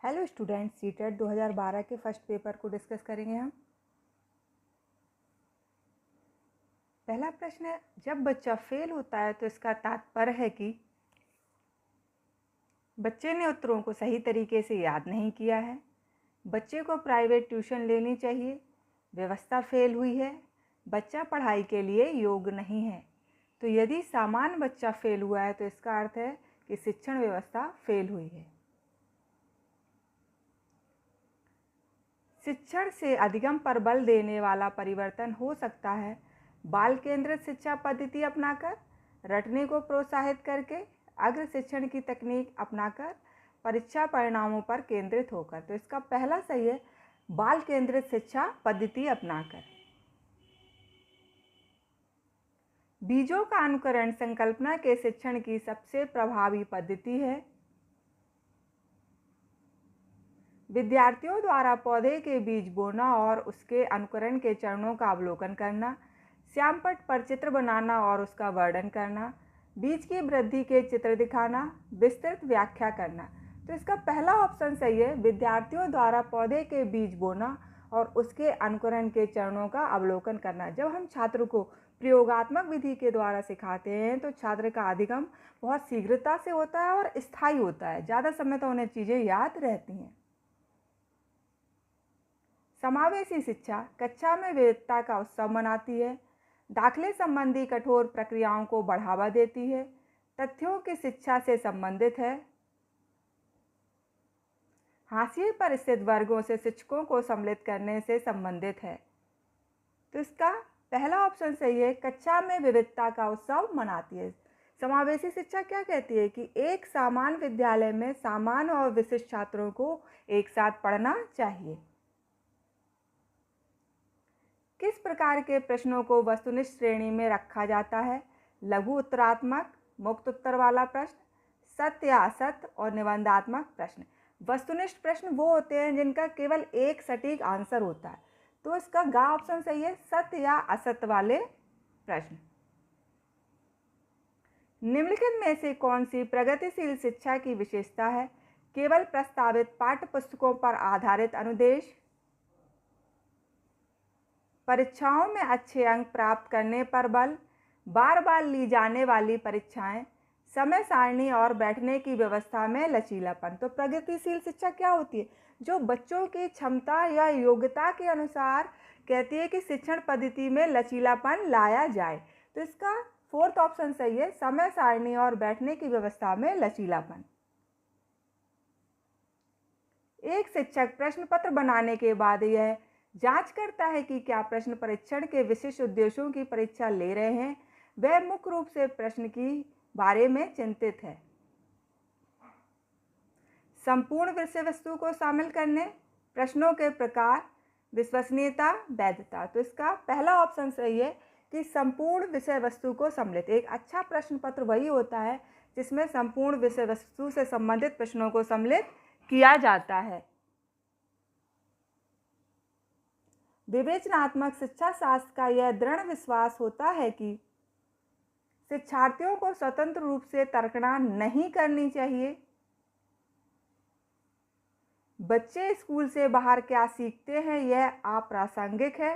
Hello student, CTET 2012 के first paper को discuss करेंगे हम। पहला प्रश्न है, जब बच्चा फेल होता है तो इसका तात्पर्य है कि बच्चे ने उत्तरों को सही तरीके से याद नहीं किया है, बच्चे को प्राइवेट ट्यूशन लेनी चाहिए, व्यवस्था फेल हुई है, बच्चा पढ़ाई के लिए योग्य नहीं है। तो यदि सामान्य बच्चा फेल हुआ है तो इसका अर्थ है कि शिक्षण व्यवस्था फेल हुई है। शिक्षण से अधिगम पर बल देने वाला परिवर्तन हो सकता है बाल केंद्रित शिक्षा पद्धति अपनाकर, रटने को प्रोत्साहित करके, अग्र शिक्षण की तकनीक अपनाकर, परीक्षा परिणामों पर केंद्रित होकर। तो इसका पहला सही है, बाल केंद्रित शिक्षा पद्धति अपनाकर। बीजों का अनुकरण संकल्पना के शिक्षण की सबसे प्रभावी पद्धति है। विद्यार्थियों द्वारा पौधे के बीज बोना और उसके अनुकरण के चरणों का अवलोकन करना, श्यामपट्ट पर चित्र बनाना और उसका वर्णन करना, बीज की वृद्धि के चित्र दिखाना, विस्तृत व्याख्या करना। तो इसका पहला ऑप्शन सही है, विद्यार्थियों द्वारा पौधे के बीज बोना और उसके अनुकरण के चरणों का अवलोकन करना। जब हम छात्र को प्रयोगात्मक विधि के द्वारा सिखाते हैं तो छात्र का अधिगम बहुत शीघ्रता से होता है और स्थायी होता है, ज़्यादा समय तो उन्हें चीज़ें याद रहती हैं। समावेशी शिक्षा कक्षा में विविधता का उत्सव मनाती है, दाखिले संबंधी कठोर प्रक्रियाओं को बढ़ावा देती है, तथ्यों की शिक्षा से संबंधित है, हाशिए पर स्थित वर्गों से शिक्षकों को सम्मिलित करने से संबंधित है। तो इसका पहला ऑप्शन सही है, कक्षा में विविधता का उत्सव मनाती है। समावेशी शिक्षा क्या कहती है कि एक समान विद्यालय में सामान्य और विशिष्ट छात्रों को एक साथ पढ़ना चाहिए। किस प्रकार के प्रश्नों को वस्तुनिष्ठ श्रेणी में रखा जाता है? लघु उत्तरात्मक, मुक्त उत्तर वाला प्रश्न, सत्य या असत्य और निबंधात्मक प्रश्न। वस्तुनिष्ठ प्रश्न वो होते हैं जिनका केवल एक सटीक आंसर होता है। तो इसका ग ऑप्शन सही है, सत्य या असत्य वाले प्रश्न। निम्नलिखित में से कौन सी प्रगतिशील शिक्षा की विशेषता है? केवल प्रस्तावित पाठ्य पुस्तकों पर आधारित अनुदेश, परीक्षाओं में अच्छे अंक प्राप्त करने पर बल, बार बार ली जाने वाली परीक्षाएं, समय सारणी और बैठने की व्यवस्था में लचीलापन। तो प्रगतिशील शिक्षा क्या होती है? जो बच्चों की क्षमता या योग्यता के अनुसार कहती है कि शिक्षण पद्धति में लचीलापन लाया जाए। तो इसका फोर्थ ऑप्शन सही है, समय सारणी और बैठने की व्यवस्था में लचीलापन। एक शिक्षक प्रश्न पत्र बनाने के बाद यह जांच करता है कि क्या प्रश्न परीक्षण के विशिष्ट उद्देश्यों की परीक्षा ले रहे हैं, वह मुख्य रूप से प्रश्न की बारे में चिंतित है। संपूर्ण विषय वस्तु को शामिल करने, प्रश्नों के प्रकार, विश्वसनीयता, वैधता। तो इसका पहला ऑप्शन सही है कि संपूर्ण विषय वस्तु को सम्मिलित। एक अच्छा प्रश्न पत्र वही होता है जिसमें संपूर्ण विषय वस्तु से संबंधित प्रश्नों को सम्मिलित किया जाता है। विवेचनात्मक शिक्षा शास्त्र का यह दृढ़ विश्वास होता है कि शिक्षार्थियों को स्वतंत्र रूप से तर्कना नहीं करनी चाहिए। बच्चे स्कूल से बाहर क्या सीखते हैं यह अप्रासंगिक है।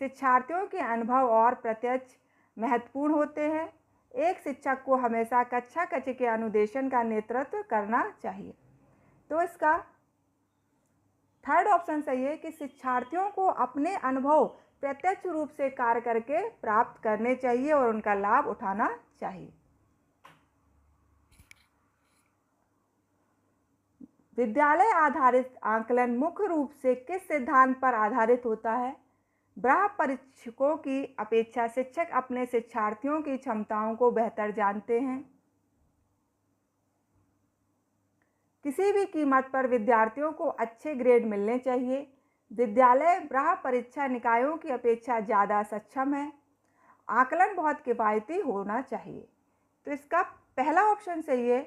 शिक्षार्थियों के अनुभव और प्रत्यक्ष महत्वपूर्ण होते हैं। एक शिक्षक को हमेशा कक्षा कक्ष के अनुदेशन का नेतृत्व करना चाहिए। तो इसका थर्ड ऑप्शन सही है कि शिक्षार्थियों को अपने अनुभव प्रत्यक्ष रूप से कार्य करके प्राप्त करने चाहिए और उनका लाभ उठाना चाहिए। विद्यालय आधारित आकलन मुख्य रूप से किस सिद्धांत पर आधारित होता है? बाह्य परीक्षकों की अपेक्षा शिक्षक अपने शिक्षार्थियों की क्षमताओं को बेहतर जानते हैं। किसी भी कीमत पर विद्यार्थियों को अच्छे ग्रेड मिलने चाहिए। विद्यालय बाह्य परीक्षा निकायों की अपेक्षा ज़्यादा सक्षम है। आकलन बहुत किफ़ायती होना चाहिए। तो इसका पहला ऑप्शन सही है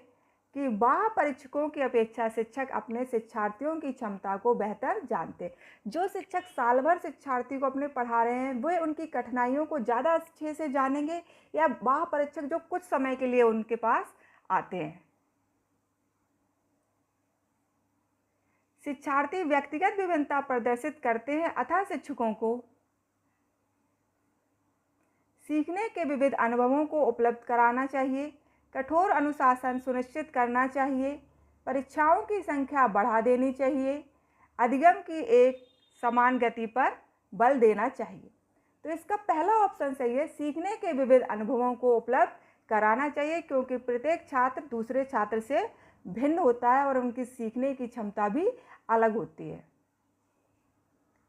कि बाह्य परीक्षकों की अपेक्षा शिक्षक अपने शिक्षार्थियों की क्षमता को बेहतर जानते हैं। जो शिक्षक साल भर शिक्षार्थी को अपने पढ़ा रहे हैं वे उनकी कठिनाइयों को ज़्यादा अच्छे से जानेंगे या बाह्य परीक्षक जो कुछ समय के लिए उनके पास आते हैं। शिक्षार्थी व्यक्तिगत विभिन्नता प्रदर्शित करते हैं, अतः शिक्षकों को सीखने के विविध अनुभवों को उपलब्ध कराना चाहिए। कठोर अनुशासन सुनिश्चित करना चाहिए। परीक्षाओं की संख्या बढ़ा देनी चाहिए। अधिगम की एक समान गति पर बल देना चाहिए। तो इसका पहला ऑप्शन सही है, सीखने के विविध अनुभवों को उपलब्ध कराना चाहिए, क्योंकि प्रत्येक छात्र दूसरे छात्र से भिन्न होता है और उनकी सीखने की क्षमता भी अलग होती है।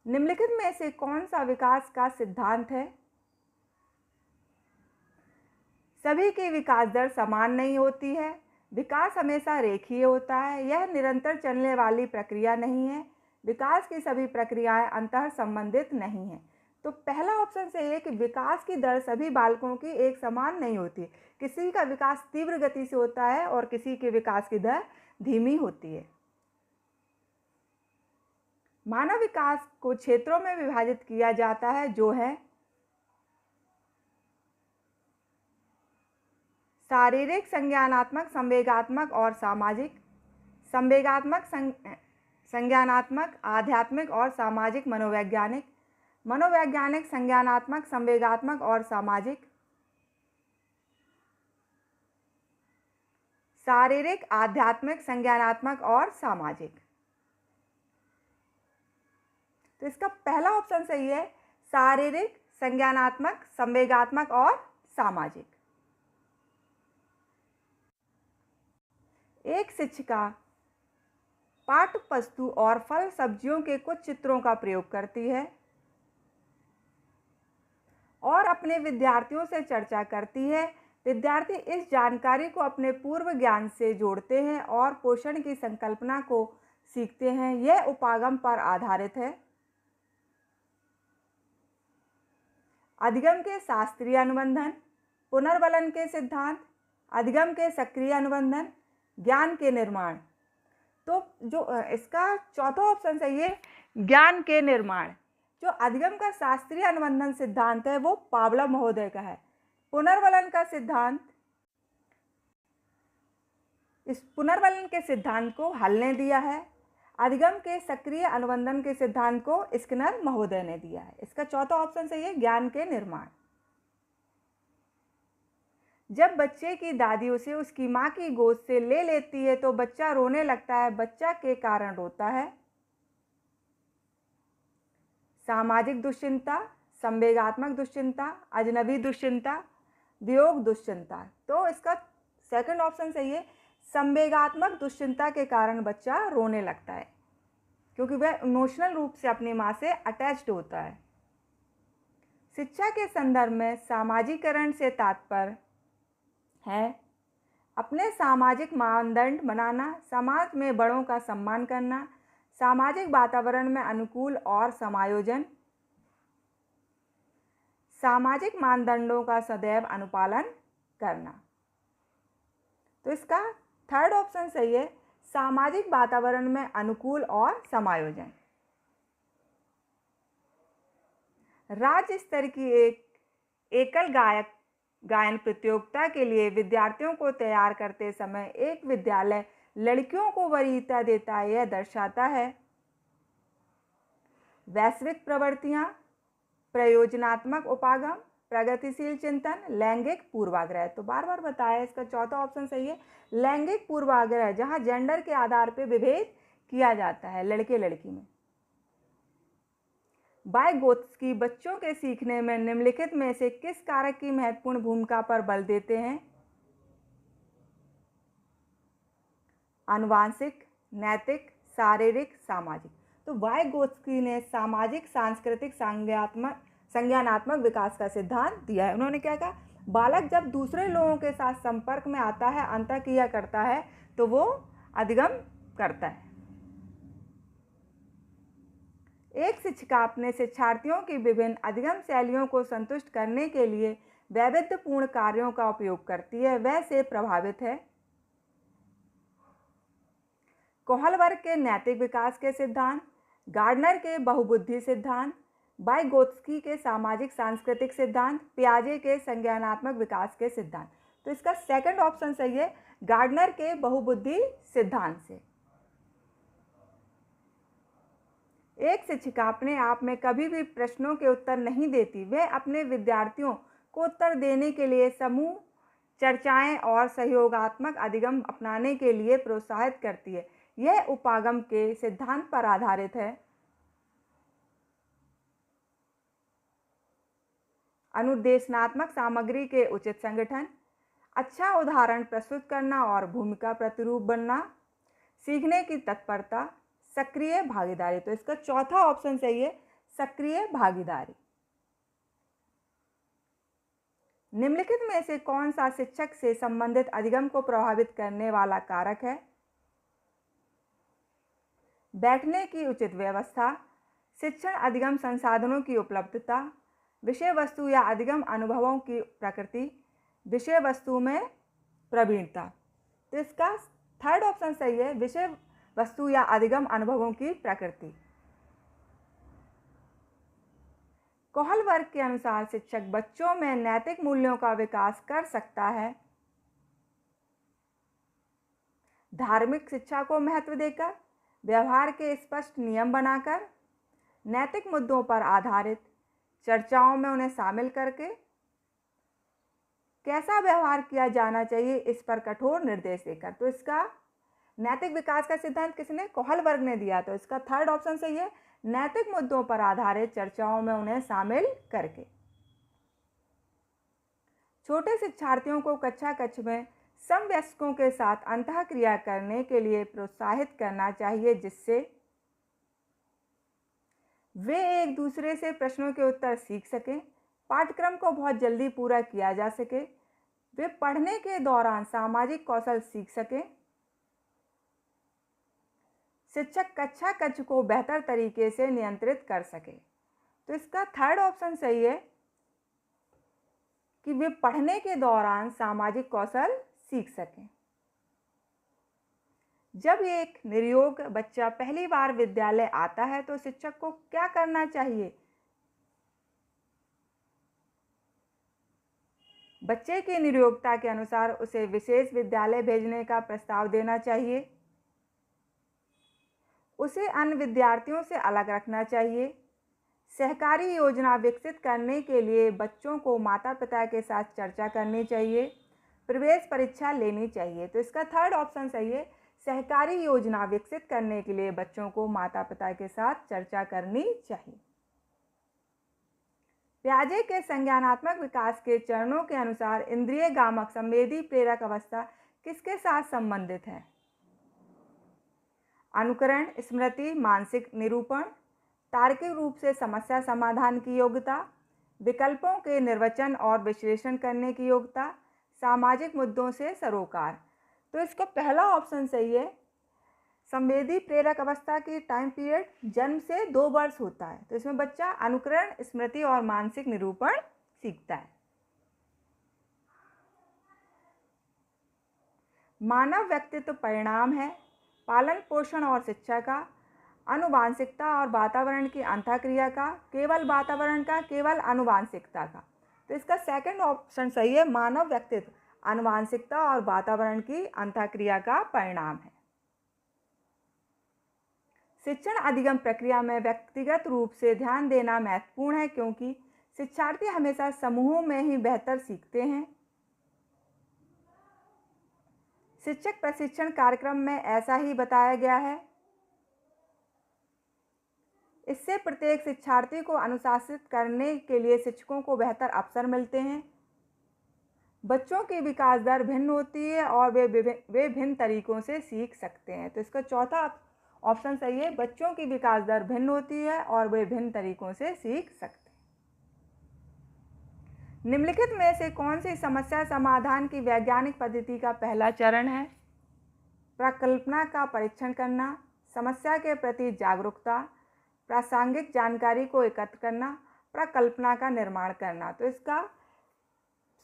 निम्नलिखित में से कौन सा विकास का सिद्धांत है? सभी की विकास दर समान नहीं होती है। विकास हमेशा रेखीय होता है। यह निरंतर चलने वाली प्रक्रिया नहीं है। विकास की सभी प्रक्रियाएं अंतः संबंधित नहीं हैं। तो पहला ऑप्शन सही है कि विकास की दर सभी बालकों की एक समान नहीं होती। किसी का विकास तीव्र गति से होता है और किसी के विकास की दर धीमी होती है। मानव विकास को क्षेत्रों में विभाजित किया जाता है, जो है शारीरिक, संज्ञानात्मक, संवेगात्मक और सामाजिक। संवेगात्मक, संज्ञानात्मक, आध्यात्मिक और सामाजिक। मनोवैज्ञानिक, मनोवैज्ञानिक, संज्ञानात्मक, संवेगात्मक और सामाजिक। शारीरिक, आध्यात्मिक, संज्ञानात्मक और सामाजिक। तो इसका पहला ऑप्शन सही है, शारीरिक, संज्ञानात्मक, संवेगात्मक और सामाजिक। एक शिक्षिका पाठ्य वस्तु और फल सब्जियों के कुछ चित्रों का प्रयोग करती है और अपने विद्यार्थियों से चर्चा करती है। विद्यार्थी इस जानकारी को अपने पूर्व ज्ञान से जोड़ते हैं और पोषण की संकल्पना को सीखते हैं। यह उपागम पर आधारित है। अधिगम के शास्त्रीय अनुबंधन, पुनर्वलन के सिद्धांत, अधिगम के सक्रिय अनुबंधन, ज्ञान के निर्माण। तो जो इसका चौथा ऑप्शन सही है, ज्ञान के निर्माण। जो अधिगम का शास्त्रीय अनुबंधन सिद्धांत है वो पावलोव महोदय का है। पुनर्वलन का सिद्धांत, इस पुनर्वलन के सिद्धांत को हल ने दिया है। अधिगम के सक्रिय अनुबंधन के सिद्धांत को स्किनर महोदय ने दिया है। इसका चौथा ऑप्शन सही है, ज्ञान के निर्माण। जब बच्चे की दादी उसे उसकी माँ की गोद से ले लेती है तो बच्चा रोने लगता है। बच्चा के कारण रोता है। सामाजिक दुश्चिंता, संवेगात्मक दुश्चिंता, अजनबी दुश्चिंता, वियोग दुश्चिंता। तो इसका सेकंड ऑप्शन सही है, संवेगात्मक दुश्चिंता के कारण बच्चा रोने लगता है, क्योंकि वह इमोशनल रूप से अपनी माँ से अटैच्ड होता है। शिक्षा के संदर्भ में सामाजिकरण से तात्पर्य है अपने सामाजिक मानदंड बनाना, समाज में बड़ों का सम्मान करना, सामाजिक वातावरण में अनुकूल और समायोजन, सामाजिक मानदंडों का सदैव अनुपालन करना। तो इसका थर्ड ऑप्शन सही है, सामाजिक वातावरण में अनुकूल और समायोजन। राज्य स्तर की एक एकल गायन प्रतियोगिता के लिए विद्यार्थियों को तैयार करते समय एक विद्यालय लड़कियों को वरीयता देता है। यह दर्शाता है वैश्विक प्रवृत्तियां, प्रयोजनात्मक उपागम, प्रगतिशील चिंतन, लैंगिक पूर्वाग्रह। तो बार बार बताया, इसका चौथा ऑप्शन सही है, लैंगिक पूर्वाग्रह, जहां जेंडर के आधार पर विभेद किया जाता है लड़के लड़की में। वाइगोत्स्की बच्चों के सीखने में निम्नलिखित में से किस कारक की महत्वपूर्ण भूमिका पर बल देते हैं? आनुवांशिक, नैतिक, शारीरिक, सामाजिक। तो वाइगोत्स्की ने सामाजिक, सांस्कृतिक, संज्ञानात्मक विकास का सिद्धांत दिया है। उन्होंने क्या कहा, बालक जब दूसरे लोगों के साथ संपर्क में आता है, अंतःक्रिया करता है, तो वो अधिगम करता है। एक शिक्षिका अपने शिक्षार्थियों की विभिन्न अधिगम शैलियों को संतुष्ट करने के लिए वैविध्यपूर्ण कार्यों का उपयोग करती है। वह से प्रभावित है कोहलबर्ग के नैतिक विकास के सिद्धांत, गार्डनर के बहुबुद्धि सिद्धांत, वाइगोत्स्की के सामाजिक सांस्कृतिक सिद्धांत, पियाजे के संज्ञानात्मक विकास के सिद्धांत। तो इसका सेकंड ऑप्शन सही है, गार्डनर के बहुबुद्धि सिद्धांत से। एक शिक्षिका अपने आप में कभी भी प्रश्नों के उत्तर नहीं देती। वह अपने विद्यार्थियों को उत्तर देने के लिए समूह चर्चाएं और सहयोगात्मक अधिगम अपनाने के लिए प्रोत्साहित करती है। यह उपागम के सिद्धांत पर आधारित है। अनुदेशनात्मक सामग्री के उचित संगठन, अच्छा उदाहरण प्रस्तुत करना और भूमिका प्रतिरूप बनना, सीखने की तत्परता, सक्रिय भागीदारी। तो इसका चौथा ऑप्शन सही है, सक्रिय भागीदारी। निम्नलिखित में से कौन सा शिक्षक से संबंधित अधिगम को प्रभावित करने वाला कारक है? बैठने की उचित व्यवस्था, शिक्षण अधिगम संसाधनों की उपलब्धता, विषय वस्तु या अधिगम अनुभवों की प्रकृति, विषय वस्तु में प्रवीणता। तो इसका थर्ड ऑप्शन सही है, विषय वस्तु या अधिगम अनुभवों की प्रकृति। कोहल वर्ग के अनुसार शिक्षक बच्चों में नैतिक मूल्यों का विकास कर सकता है। धार्मिक शिक्षा को महत्व देकर, व्यवहार के स्पष्ट नियम बनाकर, नैतिक मुद्दों पर आधारित चर्चाओं में उन्हें शामिल करके, कैसा व्यवहार किया जाना चाहिए इस पर कठोर निर्देश देकर। तो इसका नैतिक विकास का सिद्धांत किसने? कोहल वर्ग ने दिया। तो इसका थर्ड ऑप्शन सही है, नैतिक मुद्दों पर आधारित चर्चाओं में उन्हें शामिल करके। छोटे शिक्षार्थियों को कक्षा कक्ष में समवयस्कों के साथ अंतःक्रिया करने के लिए प्रोत्साहित करना चाहिए, जिससे वे एक दूसरे से प्रश्नों के उत्तर सीख सकें, पाठ्यक्रम को बहुत जल्दी पूरा किया जा सके, वे पढ़ने के दौरान सामाजिक कौशल सीख सकें, शिक्षक कक्षा कक्ष को बेहतर तरीके से नियंत्रित कर सके। तो इसका थर्ड ऑप्शन सही है कि वे पढ़ने के दौरान सामाजिक कौशल सीख सकें। जब एक निरयोग बच्चा पहली बार विद्यालय आता है तो शिक्षक को क्या करना चाहिए? बच्चे की निरयोगता के अनुसार उसे विशेष विद्यालय भेजने का प्रस्ताव देना चाहिए, उसे अन्य विद्यार्थियों से अलग रखना चाहिए, सहकारी योजना विकसित करने के लिए बच्चों को माता पिता के साथ चर्चा करनी चाहिए, प्रवेश परीक्षा लेनी चाहिए। तो इसका थर्ड ऑप्शन सही है, सहकारी योजना विकसित करने के लिए बच्चों को माता पिता के साथ चर्चा करनी चाहिए। पियाजे के संज्ञानात्मक विकास के चरणों के अनुसार इंद्रिय गामक संवेदी प्रेरक अवस्था किसके साथ संबंधित है? अनुकरण, स्मृति, मानसिक निरूपण, तार्किक रूप से समस्या समाधान की योग्यता, विकल्पों के निर्वचन और विश्लेषण करने की योग्यता, सामाजिक मुद्दों से सरोकार। तो इसका पहला ऑप्शन सही है, संवेदी प्रेरक अवस्था की टाइम पीरियड जन्म से 2 वर्ष होता है। तो इसमें बच्चा अनुकरण, स्मृति और मानसिक निरूपण सीखता है। मानव व्यक्तित्व परिणाम है पालन पोषण और शिक्षा का, आनुवांशिकता और वातावरण की अंतःक्रिया का, केवल वातावरण का, केवल आनुवांशिकता का। तो इसका सेकंड ऑप्शन सही है, मानव व्यक्तित्व आनुवांशिकता और वातावरण की अंतःक्रिया का परिणाम है। शिक्षण अधिगम प्रक्रिया में व्यक्तिगत रूप से ध्यान देना महत्वपूर्ण है, क्योंकि शिक्षार्थी हमेशा समूहों में ही बेहतर सीखते हैं। शिक्षक प्रशिक्षण कार्यक्रम में ऐसा ही बताया गया है। इससे प्रत्येक शिक्षार्थी को अनुशासित करने के लिए शिक्षकों को बेहतर अवसर मिलते हैं। बच्चों की विकास दर भिन्न होती है और वे भिन्न तरीकों से सीख सकते हैं। तो इसका चौथा ऑप्शन सही है, बच्चों की विकास दर भिन्न होती है और वे भिन्न तरीकों से सीख सकते हैं। निम्नलिखित में से कौन सी समस्या समाधान की वैज्ञानिक पद्धति का पहला चरण है? प्रकल्पना का परीक्षण करना, समस्या के प्रति जागरूकता, प्रासंगिक जानकारी को एकत्र करना, प्रकल्पना का निर्माण करना। तो इसका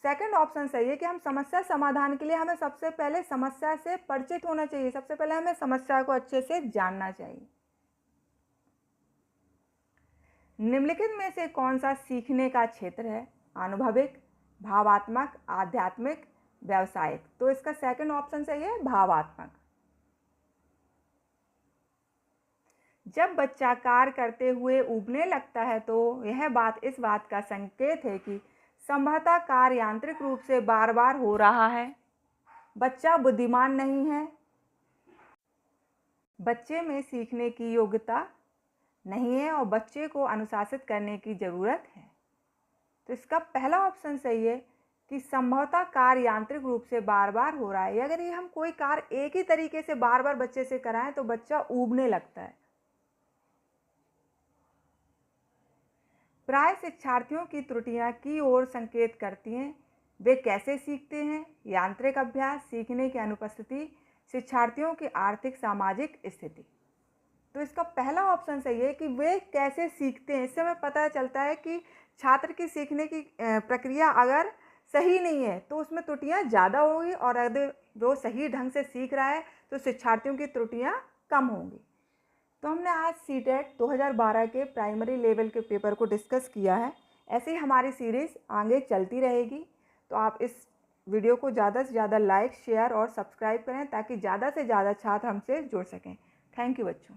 सेकंड ऑप्शन सही है कि हम समस्या समाधान के लिए हमें सबसे पहले समस्या से परिचित होना चाहिए, सबसे पहले हमें समस्या को अच्छे से जानना चाहिए। निम्नलिखित में से कौन सा सीखने का क्षेत्र है? अनुभविक, भावात्मक, आध्यात्मिक, व्यावसायिक। तो इसका सेकंड ऑप्शन सही है, भावात्मक। जब बच्चा कार्य करते हुए ऊबने लगता है तो यह बात इस बात का संकेत है कि संभवतः कार्य यांत्रिक रूप से बार बार हो रहा है। बच्चा बुद्धिमान नहीं है। बच्चे में सीखने की योग्यता नहीं है और बच्चे को अनुशासित करने की ज़रूरत है। तो इसका पहला ऑप्शन सही है कि संभवतः कार्य यांत्रिक रूप से बार बार हो रहा है। अगर ये हम कोई कार्य एक ही तरीके से बार बार बच्चे से कराएं तो बच्चा ऊबने लगता है। प्राय शिक्षार्थियों की त्रुटियां की ओर संकेत करती हैं। वे कैसे सीखते हैं? यांत्रिक अभ्यास, सीखने की अनुपस्थिति, शिक्षार्थियों की आर्थिक सामाजिक स्थिति। तो इसका पहला ऑप्शन सही है कि वे कैसे सीखते हैं। इससे हमें पता चलता है कि छात्र की सीखने की प्रक्रिया अगर सही नहीं है तो उसमें त्रुटियां ज़्यादा होगी, और अगर वो सही ढंग से सीख रहा है तो शिक्षार्थियों की त्रुटियां कम होंगी। तो हमने आज सीटेट 2012 के प्राइमरी लेवल के पेपर को डिस्कस किया है। ऐसे ही हमारी सीरीज़ आगे चलती रहेगी। तो आप इस वीडियो को ज़्यादा से ज़्यादा लाइक, शेयर और सब्सक्राइब करें ताकि ज़्यादा से ज़्यादा छात्र हमसे जुड़ सकें। थैंक यू बच्चों।